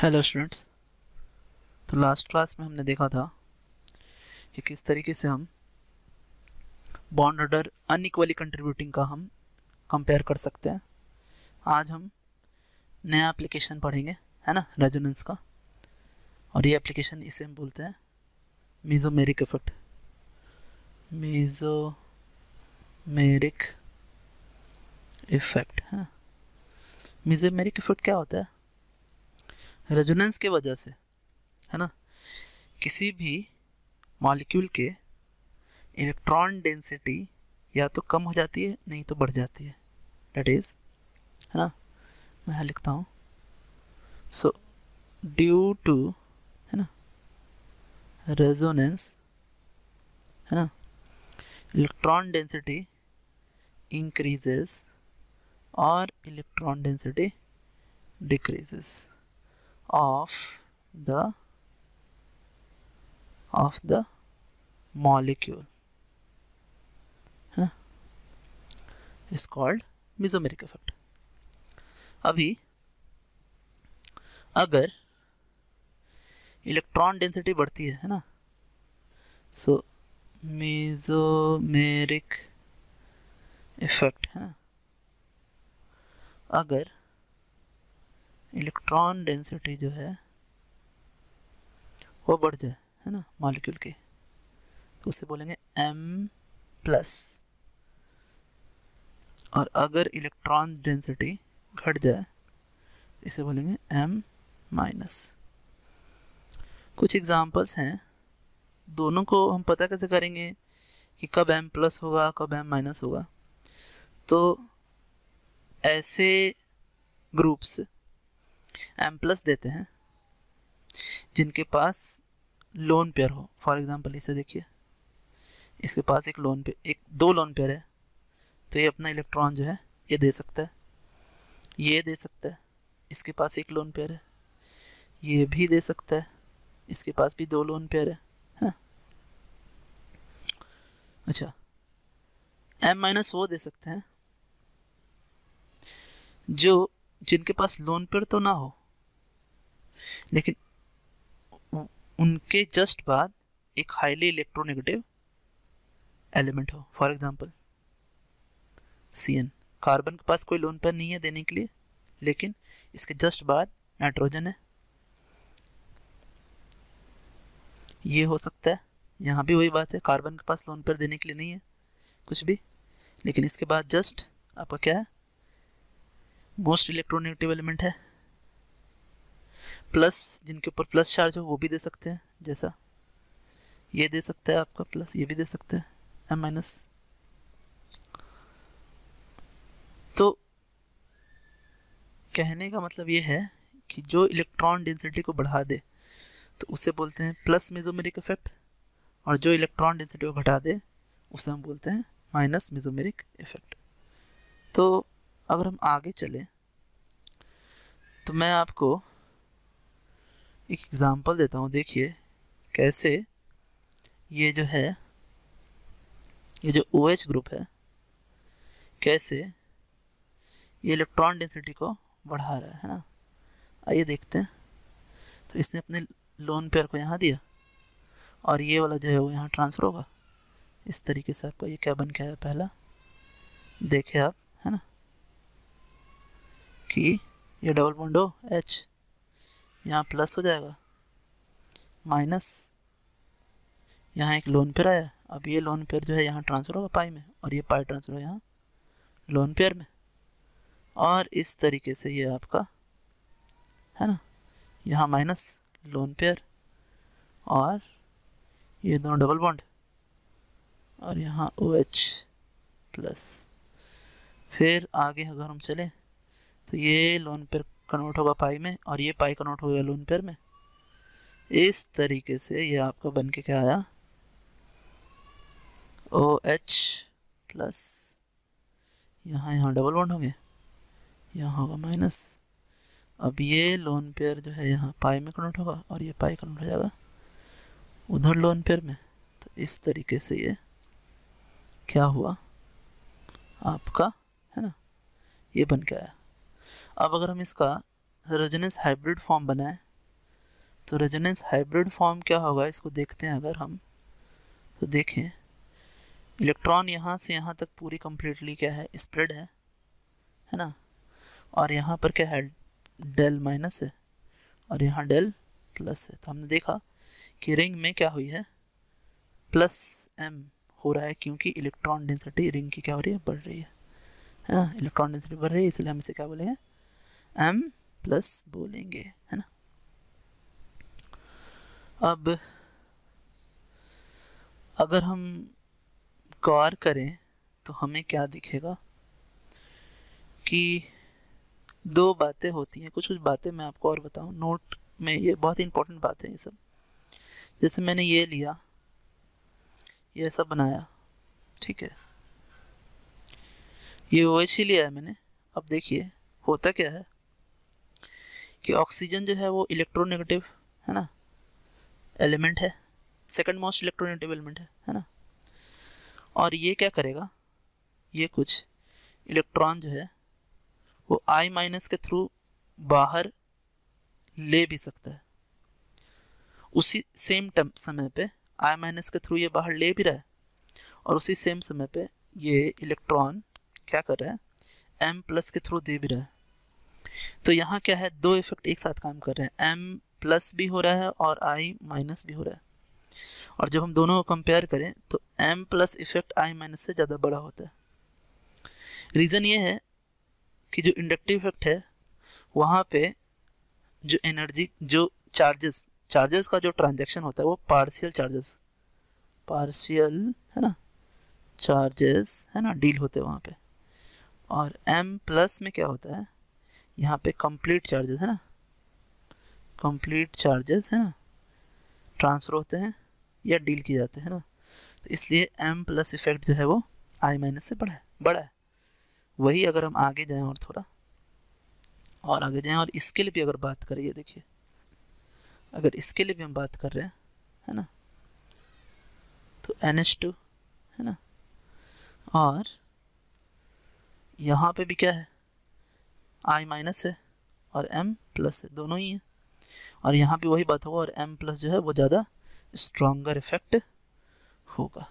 Hello students. तो last class में हमने देखा था कि किस तरीके से हम बॉन्ड ऑर्डर अनइक्वली कंट्रीब्यूटिंग का हम कंपेयर कर सकते हैं। आज हम नया एप्लीकेशन पढ़ेंगे, है ना, रेजोनेंस का। और ये एप्लीकेशन इसे हम बोलते हैं मेसोमेरिक इफेक्ट। मेसोमेरिक इफेक्ट, है ना। मेसोमेरिक इफेक्ट क्या होता है? रेजोनेंस के वजह से, है ना, किसी भी मॉलिक्यूल के इलेक्ट्रॉन डेंसिटी या तो कम हो जाती है, नहीं तो बढ़ जाती है। डेट इज, है ना, मैं यहाँ लिखता हूँ। सो ड्यू टू, है ना, रेजोनेंस, है ना, इलेक्ट्रॉन डेंसिटी इंक्रीजेस और electron density decreases of the molecule, है ना, is called mesomeric effect। अभी अगर इलेक्ट्रॉन डेंसिटी बढ़ती है ना, सो मेसोमेरिक इफेक्ट, है ना, अगर इलेक्ट्रॉन डेंसिटी जो है वो बढ़ जाए, है ना, मॉलिक्यूल की, तो उसे बोलेंगे M+। और अगर इलेक्ट्रॉन डेंसिटी घट जाए, इसे बोलेंगे M-। कुछ एग्जांपल्स हैं, दोनों को हम पता कैसे करेंगे कि कब M+ होगा कब M- होगा। तो ऐसे ग्रुप्स M+ देते हैं जिनके पास लोन पेयर हो। फॉर एग्जांपल इसे देखिए, इसके पास दो लोन पेयर है, तो ये अपना इलेक्ट्रॉन जो है ये दे सकता है, ये दे सकता है। इसके पास एक लोन पेयर है, ये भी दे सकता है, इसके पास भी दो लोन पेयर है, हाँ? अच्छा, M- वो दे सकते हैं जिनके पास लोन पेयर तो ना हो, लेकिन उनके जस्ट बाद एक हाईली इलेक्ट्रोनेगेटिव एलिमेंट हो। फॉर एग्जांपल CN, कार्बन के पास कोई लोन पेयर नहीं है देने के लिए, लेकिन इसके जस्ट बाद नाइट्रोजन है, ये हो सकता है। यहाँ भी वही बात है, कार्बन के पास लोन पेयर देने के लिए नहीं है कुछ भी, लेकिन इसके बाद जस्ट आपका क्या है, मोस्ट इलेक्ट्रोनेगेटिव एलिमेंट है। प्लस, जिनके ऊपर प्लस चार्ज हो वो भी दे सकते हैं, जैसा ये दे सकता है आपका प्लस, ये भी दे सकते हैं M-। तो कहने का मतलब ये है कि जो इलेक्ट्रॉन डेंसिटी को बढ़ा दे तो उसे बोलते हैं प्लस मेसोमेरिक इफेक्ट, और जो इलेक्ट्रॉन डेंसिटी को घटा दे उसे हम बोलते हैं माइनस मेसोमेरिक इफेक्ट। तो अगर हम आगे चलें तो मैं आपको एक एग्जांपल देता हूँ। देखिए कैसे ये जो है, ये जो OH ग्रुप है, कैसे ये इलेक्ट्रॉन डेंसिटी को बढ़ा रहा है ना। आइए देखते हैं। तो इसने अपने लोन पेयर को यहाँ दिया और ये वाला जो है वो यहाँ ट्रांसफर होगा। इस तरीके से आपका ये क्या बन के आया, पहला देखे आप, है ना, कि ये डबल बॉन्ड हो H, यहाँ प्लस हो जाएगा, माइनस, यहाँ एक लोन पेयर आया। अब ये लोन पेयर जो है यहाँ ट्रांसफर होगा पाई में, और ये पाई ट्रांसफर होगा यहाँ लोन पेयर में। और इस तरीके से ये आपका, है ना, यहाँ माइनस लोन पेयर और ये दोनों डबल बॉन्ड, और यहाँ OH प्लस। फिर आगे अगर हम चलें तो ये लोन पेयर कन्वर्ट होगा पाई में, और ये पाई कन्वर्ट होगा लोन पेयर में। इस तरीके से ये आपका बन के क्या आया, OH प्लस, यहाँ डबल बॉन्ड होंगे, यहाँ होगा माइनस। अब ये लोन पेयर जो है यहाँ पाई में कन्वर्ट होगा, और ये पाई कन्वर्ट हो जाएगा उधर लोन पेयर में। तो इस तरीके से ये क्या हुआ आपका, है ना, ये बन के आया। अब अगर हम इसका रेजोनेंस हाइब्रिड फॉर्म बनाएं तो रेजोनेंस हाइब्रिड फॉर्म क्या होगा इसको देखते हैं अगर हम, तो देखें इलेक्ट्रॉन यहाँ से यहाँ तक पूरी कंप्लीटली क्या है, स्प्रेड है ना, और यहाँ पर क्या है, डेल माइनस है और यहाँ डेल प्लस है। तो हमने देखा कि रिंग में क्या हुई है, प्लस m हो रहा है, क्योंकि इलेक्ट्रॉन डेंसिटी रिंग की क्या हो रही है, बढ़ रही है ना, इलेक्ट्रॉन डेंसिटी बढ़ रही है, इसलिए हम इसे क्या बोलेंगे, m प्लस बोलेंगे, है ना। अब अगर हम गौर करें तो हमें क्या दिखेगा कि दो बातें होती हैं, कुछ कुछ बातें मैं आपको और बताऊं नोट में, ये बहुत ही इंपॉर्टेंट बात है ये सब। जैसे मैंने ये लिया, ये सब बनाया, ठीक है, ये OH ही लिया है मैंने। अब देखिए होता क्या है कि ऑक्सीजन जो है वो इलेक्ट्रोनेगेटिव है ना एलिमेंट है, सेकंड मोस्ट इलेक्ट्रोनेगेटिव एलिमेंट है ना। और ये क्या करेगा, ये कुछ इलेक्ट्रॉन जो है वो I माइनस के थ्रू बाहर ले भी सकता है, उसी सेम समय पे I माइनस के थ्रू ये बाहर ले भी रहा है, और उसी सेम समय पे ये इलेक्ट्रॉन क्या कर रहा है, M प्लस के थ्रू दे भी रहा है। तो यहाँ क्या है, दो इफेक्ट एक साथ काम कर रहे हैं, M प्लस भी हो रहा है और I माइनस भी हो रहा है। और जब हम दोनों को कंपेयर करें तो M plus effect I minus से ज़्यादा बड़ा होता है। रीज़न ये है कि जो इंडक्टिव इफेक्ट है वहाँ पे जो एनर्जी, जो चार्जेस का जो ट्रांजैक्शन होता है वो पार्शियल है ना, चार्जेस है ना, डील होते हैं वहाँ पे। और M प्लस में क्या होता है, यहाँ पे कंप्लीट चार्जेस है ना, कंप्लीट चार्जेस है ना, ट्रांसफर होते हैं या डील किए जाते हैं ना। तो इसलिए M प्लस इफेक्ट जो है वो I माइनस से बड़ा है। वही अगर हम आगे जाएं और थोड़ा और आगे जाएं और इसके लिए भी अगर बात करें, ये देखिए अगर इसके लिए भी हम बात कर रहे हैं है ना, तो NH2 है ना, और यहाँ पे भी क्या है, I माइनस है और M प्लस है, दोनों ही है। और यहाँ भी वही बात होगा, और M प्लस जो है वो ज़्यादा स्ट्रॉन्गर इफेक्ट होगा।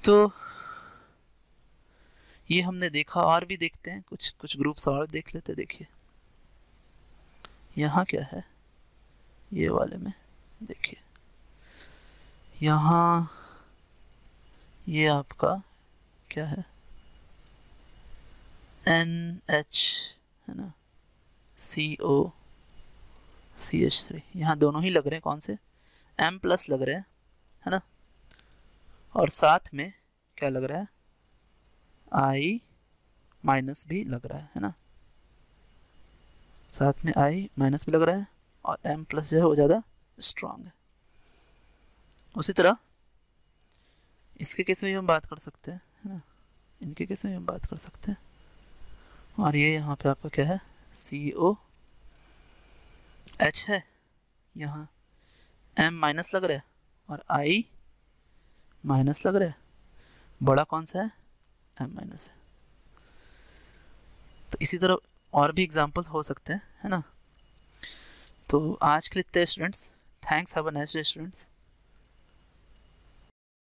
तो ये हमने देखा, और भी देखते हैं कुछ ग्रुप्स और देख लेते हैं। देखिए यहाँ क्या है, ये वाले में देखिए, यहाँ ये आपका क्या है, NH है ना, COCH3, यहाँ दोनों ही लग रहे हैं, कौन से, M प्लस लग रहे हैं है ना, और साथ में क्या लग रहा है, I माइनस भी लग रहा है ना, साथ में I माइनस भी लग रहा है, और M प्लस जो है वो ज़्यादा स्ट्रॉन्ग है। उसी तरह इसके केस में भी हम बात कर सकते हैं है ना, इनके केस में भी हम बात कर सकते हैं। और ये यहाँ पे आपका क्या है, COH है, यहाँ M माइनस लग रहा है और I माइनस लग रहा है, बड़ा कौन सा है, M माइनस है। तो इसी तरह और भी एग्जांपल्स हो सकते हैं है ना। तो आज के लिए इतने students, thanks, have a nice day students.